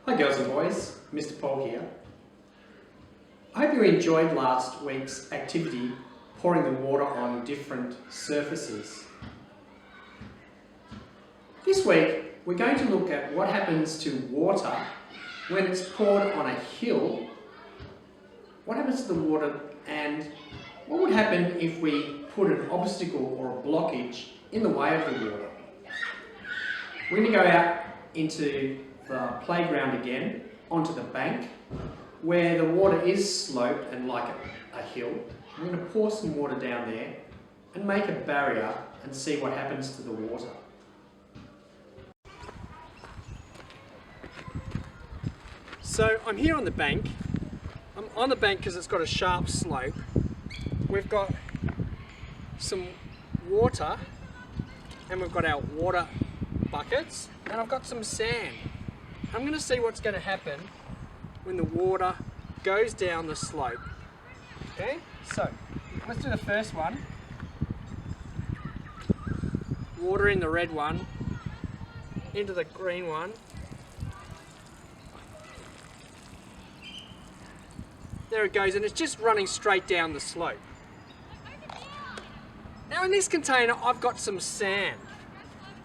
Hi girls and boys, Mr. Paul here. I hope you enjoyed last week's activity, pouring the water on different surfaces. This week we're going to look at what happens to water when it's poured on a hill. What happens to the water and what would happen if we put an obstacle or a blockage in the way of the water? We're going to go out into the playground again, onto the bank, where the water is sloped and like a hill. We're going to pour some water down there and make a barrier and see what happens to the water. So I'm here on the bank. I'm on the bank because it's got a sharp slope. We've got some water and we've got our water buckets and I've got some sand. I'm going to see what's going to happen when the water goes down the slope. Okay, so let's do the first one. Water in the red one, into the green one. There it goes, and it's just running straight down the slope. Now in this container I've got some sand.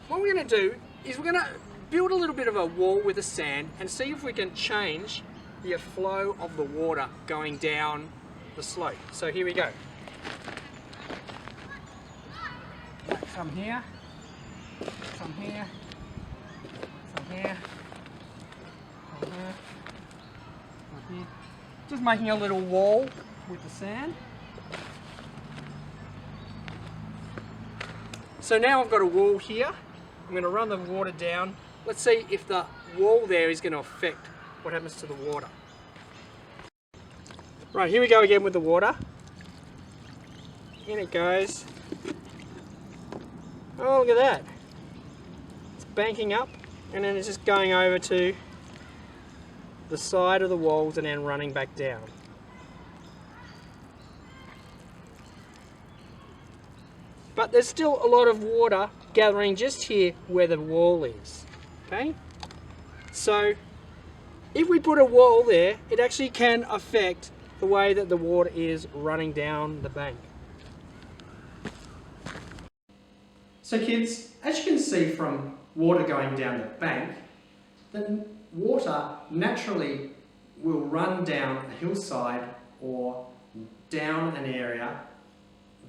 What we're going to do is we're going to build a little bit of a wall with the sand and see if we can change the flow of the water going down the slope. So here we go. Some here, some here, some here, some here, some here. Just making a little wall with the sand. So now I've got a wall here. I'm going to run the water down. Let's see if the wall there is going to affect what happens to the water. Right, here we go again with the water. In it goes. Oh, look at that. It's banking up and then it's just going over to the side of the walls and then running back down. But there's still a lot of water gathering just here where the wall is. Okay? So if we put a wall there, it actually can affect the way that the water is running down the bank. So kids, as you can see from water going down the bank, the water naturally will run down a hillside or down an area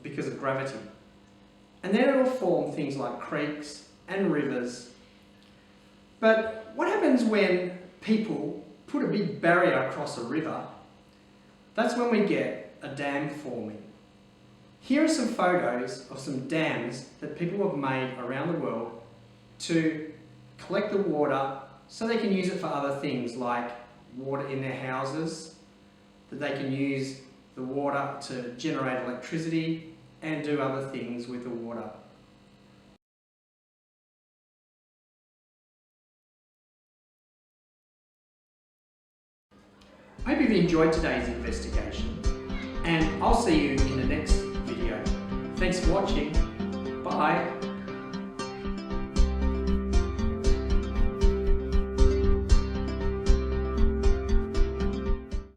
because of gravity. And then it will form things like creeks and rivers. But what happens when people put a big barrier across a river? That's when we get a dam forming. Here are some photos of some dams that people have made around the world to collect the water so they can use it for other things like water in their houses, that they can use the water to generate electricity and do other things with the water. I hope you've enjoyed today's investigation and I'll see you in the next video. Thanks for watching. Bye.